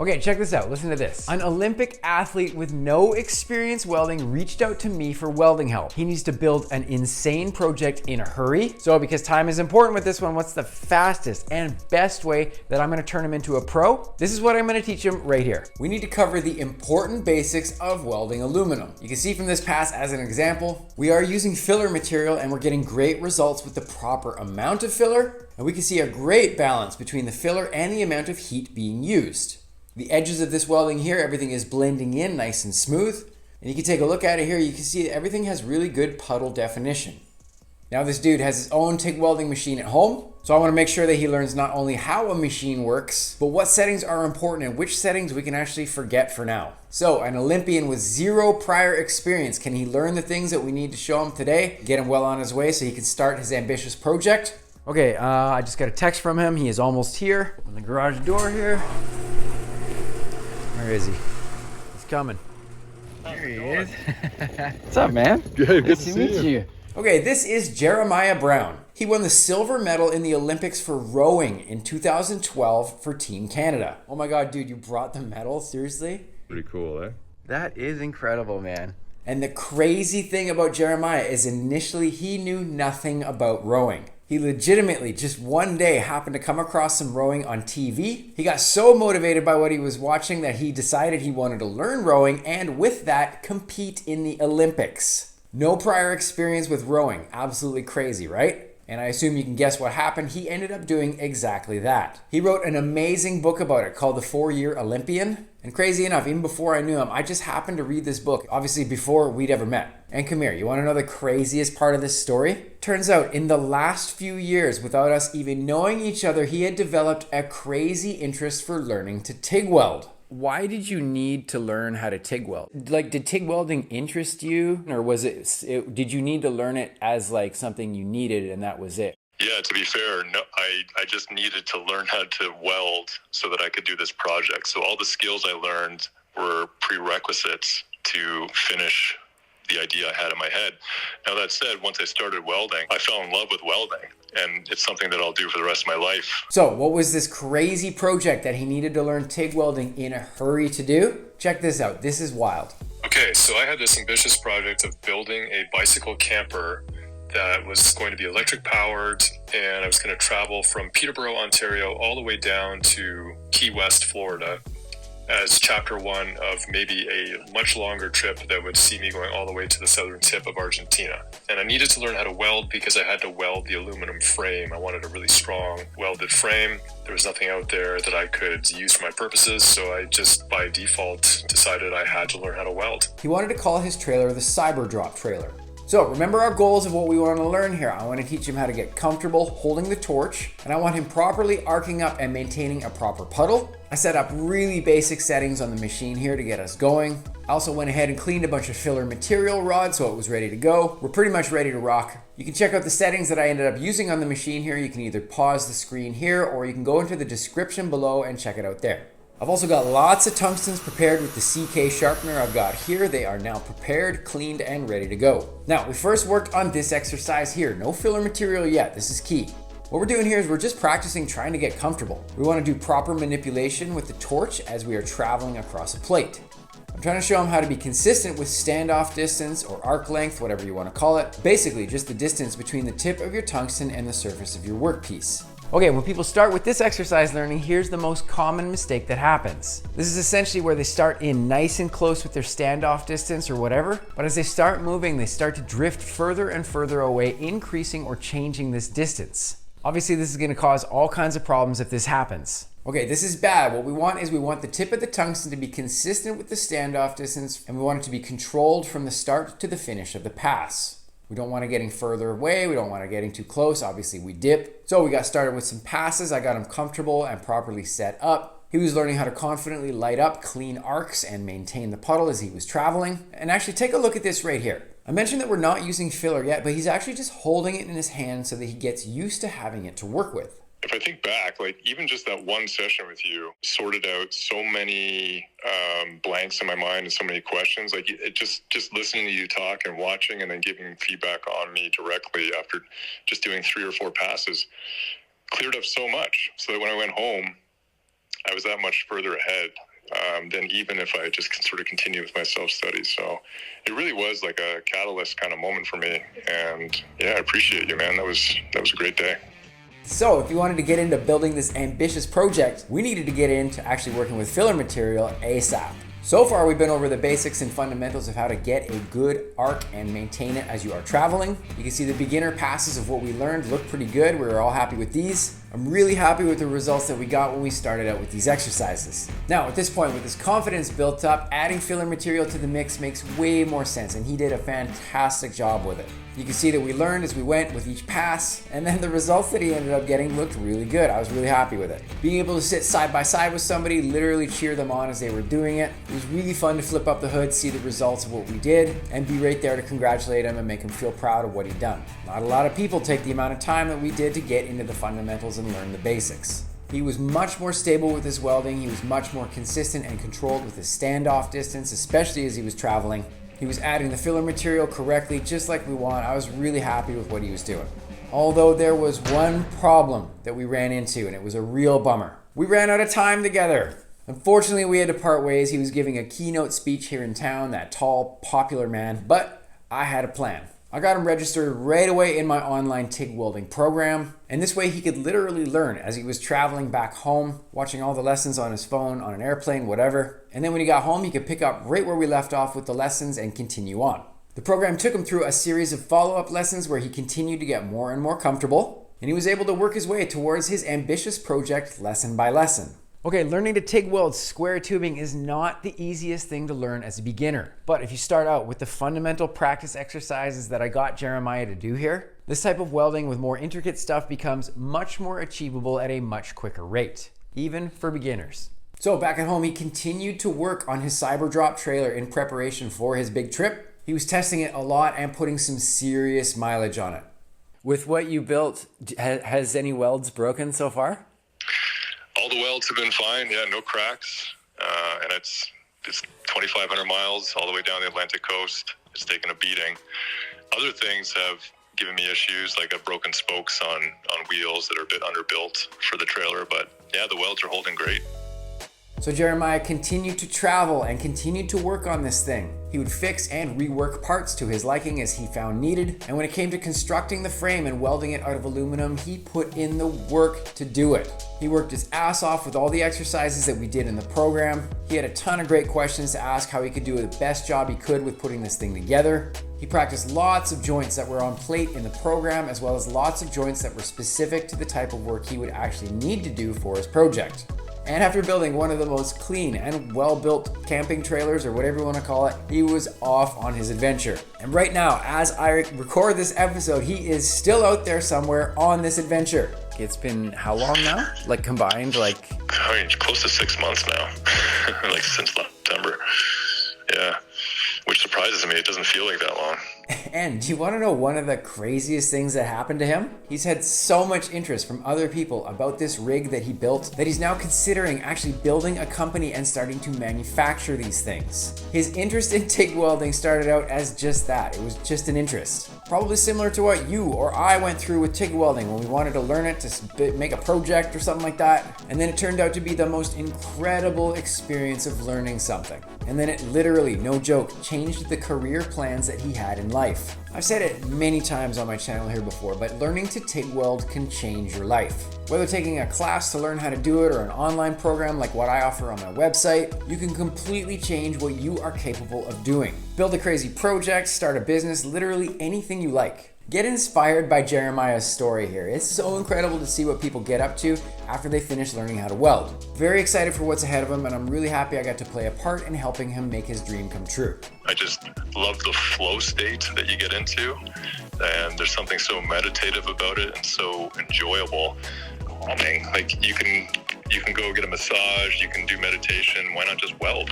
Okay, check this out, listen to this. An Olympic athlete with no experience welding reached out to me for welding help. He needs to build an insane project in a hurry. So because time is important with this one, what's the fastest and best way that I'm gonna turn him into a pro? This is what I'm gonna teach him right here. We need to cover the important basics of welding aluminum. You can see from this pass as an example, we are using filler material and we're getting great results with the proper amount of filler. And we can see a great balance between the filler and the amount of heat being used. The edges of this welding here, everything is blending in nice and smooth. And you can take a look at it here, you can see that everything has really good puddle definition. Now this dude has his own TIG welding machine at home, so I want to make sure that he learns not only how a machine works, but what settings are important and which settings we can actually forget for now. So an Olympian with zero prior experience, can he learn the things that we need to show him today, get him well on his way so he can start his ambitious project? Okay, I just got a text from him. He is almost here. Open the garage door here. Where is he? He's coming. There he is. What's up, man? Good Nice to to meet you. Okay, this is Jeremiah Brown. He won the silver medal in the Olympics for rowing in 2012 for Team Canada. Oh my God, dude, you brought the medal? Seriously? Pretty cool, eh? That is incredible, man. And the crazy thing about Jeremiah is initially he knew nothing about rowing. He legitimately just one day happened to come across some rowing on TV. He got so motivated by what he was watching that he decided he wanted to learn rowing and with that compete in the Olympics. No prior experience with rowing. Absolutely crazy, right? And I assume you can guess what happened. He ended up doing exactly that. He wrote an amazing book about it called The 4-Year Olympian. And crazy enough, even before I knew him, I just happened to read this book, obviously before we'd ever met. And come here, you wanna know the craziest part of this story? Turns out in the last few years, without us even knowing each other, he had developed a crazy interest for learning to TIG weld. Why did you need to learn how to TIG weld? Like, did TIG welding interest you? Or was did you need to learn it as like something you needed and that was it? Yeah, to be fair, no, I just needed to learn how to weld so that I could do this project. So all the skills I learned were prerequisites to finish the idea I had in my head. Now that said, once I started welding, I fell in love with welding, and it's something that I'll do for the rest of my life. So what was this crazy project that he needed to learn TIG welding in a hurry to do? Check this out, this is wild. Okay, so I had this ambitious project of building a bicycle camper that was going to be electric powered, and I was going to travel from Peterborough, Ontario, all the way down to Key West, Florida, as chapter one of maybe a much longer trip that would see me going all the way to the southern tip of Argentina. And I needed to learn how to weld because I had to weld the aluminum frame. I wanted a really strong welded frame. There was nothing out there that I could use for my purposes, so I just by default decided I had to learn how to weld. He wanted to call his trailer the Cyber Drop trailer. So remember our goals of what we want to learn here. I want to teach him how to get comfortable holding the torch, and I want him properly arcing up and maintaining a proper puddle. I set up really basic settings on the machine here to get us going. I also went ahead and cleaned a bunch of filler material rods so it was ready to go. We're pretty much ready to rock. You can check out the settings that I ended up using on the machine here. You can either pause the screen here or you can go into the description below and check it out there. I've also got lots of tungstens prepared with the CK sharpener I've got here. They are now prepared, cleaned, and ready to go. Now, we first worked on this exercise here. No filler material yet, this is key. What we're doing here is we're just practicing trying to get comfortable. We want to do proper manipulation with the torch as we are traveling across a plate. I'm trying to show him how to be consistent with standoff distance or arc length, whatever you want to call it. Basically, just the distance between the tip of your tungsten and the surface of your workpiece. Okay, when people start with this exercise learning, here's the most common mistake that happens. This is essentially where they start in nice and close with their standoff distance or whatever, but as they start moving, they start to drift further and further away, increasing or changing this distance. Obviously, this is gonna cause all kinds of problems if this happens. Okay, this is bad. What we want is we want the tip of the tungsten to be consistent with the standoff distance, and we want it to be controlled from the start to the finish of the pass. We don't want it getting further away. We don't want it getting too close. Obviously we dip. So we got started with some passes. I got him comfortable and properly set up. He was learning how to confidently light up clean arcs and maintain the puddle as he was traveling. And actually take a look at this right here. I mentioned that we're not using filler yet, but he's actually just holding it in his hand so that he gets used to having it to work with. If I think back, like even just that one session with you sorted out so many blanks in my mind and so many questions. Like it just listening to you talk and watching and then giving feedback on me directly after just doing 3 or 4 passes cleared up so much. So that when I went home, I was that much further ahead than even if I just sort of continued with my self-study. So it really was like a catalyst kind of moment for me. And yeah, I appreciate you, man. That was a great day. So if you wanted to get into building this ambitious project, we needed to get into actually working with filler material ASAP. So far, we've been over the basics and fundamentals of how to get a good arc and maintain it as you are traveling. You can see the beginner passes of what we learned look pretty good. We were all happy with these. I'm really happy with the results that we got when we started out with these exercises. Now, at this point, with this confidence built up, adding filler material to the mix makes way more sense, and he did a fantastic job with it. You can see that we learned as we went with each pass, and then the results that he ended up getting looked really good. I was really happy with it. Being able to sit side by side with somebody, literally cheer them on as they were doing it. It was really fun to flip up the hood, see the results of what we did, and be right there to congratulate him and make him feel proud of what he'd done. Not a lot of people take the amount of time that we did to get into the fundamentals and learn the basics. He was much more stable with his welding. He was much more consistent and controlled with his standoff distance, especially as he was traveling. He was adding the filler material correctly, just like we want. I was really happy with what he was doing. Although there was one problem that we ran into, and it was a real bummer. We ran out of time together. Unfortunately, we had to part ways. He was giving a keynote speech here in town, that tall, popular man, but I had a plan. I got him registered right away in my online TIG welding program, and this way he could literally learn as he was traveling back home, watching all the lessons on his phone, on an airplane, whatever. And then when he got home, he could pick up right where we left off with the lessons and continue on. The program took him through a series of follow-up lessons where he continued to get more and more comfortable, and he was able to work his way towards his ambitious project lesson by lesson. Okay, learning to TIG weld square tubing is not the easiest thing to learn as a beginner. But if you start out with the fundamental practice exercises that I got Jeremiah to do here, this type of welding with more intricate stuff becomes much more achievable at a much quicker rate, even for beginners. So back at home, he continued to work on his cyber drop trailer in preparation for his big trip. He was testing it a lot and putting some serious mileage on it. With what you built, has any welds broken so far? All the welds have been fine. Yeah, no cracks. And it's 2,500 miles all the way down the Atlantic coast. It's taken a beating. Other things have given me issues, like I've broken spokes on wheels that are a bit underbuilt for the trailer. But yeah, the welds are holding great. So Jeremiah continued to travel and continued to work on this thing. He would fix and rework parts to his liking as he found needed. And when it came to constructing the frame and welding it out of aluminum, he put in the work to do it. He worked his ass off with all the exercises that we did in the program. He had a ton of great questions to ask how he could do the best job he could with putting this thing together. He practiced lots of joints that were on plate in the program, as well as lots of joints that were specific to the type of work he would actually need to do for his project. And after building one of the most clean and well-built camping trailers, or whatever you want to call it, he was off on his adventure. And right now, as I record this episode, he is still out there somewhere on this adventure. It's been how long now? Like combined, close to 6 months now. Like since September. Yeah. Which surprises me. It doesn't feel like that long. And do you want to know one of the craziest things that happened to him? He's had so much interest from other people about this rig that he built that he's now considering actually building a company and starting to manufacture these things. His interest in TIG welding started out as just that. It was just an interest. Probably similar to what you or I went through with TIG welding when we wanted to learn it to make a project or something like that. And then it turned out to be the most incredible experience of learning something. And then it literally, no joke, changed the career plans that he had in life. I've said it many times on my channel here before, but learning to TIG weld can change your life. Whether taking a class to learn how to do it or an online program like what I offer on my website, you can completely change what you are capable of doing. Build a crazy project, start a business, literally anything you like. Get inspired by Jeremiah's story here. It's so incredible to see what people get up to after they finish learning how to weld. Very excited for what's ahead of him, and I'm really happy I got to play a part in helping him make his dream come true. I just love the flow state that you get into, and there's something so meditative about it and so enjoyable. Calming. Like you can go get a massage, you can do meditation. Why not just weld?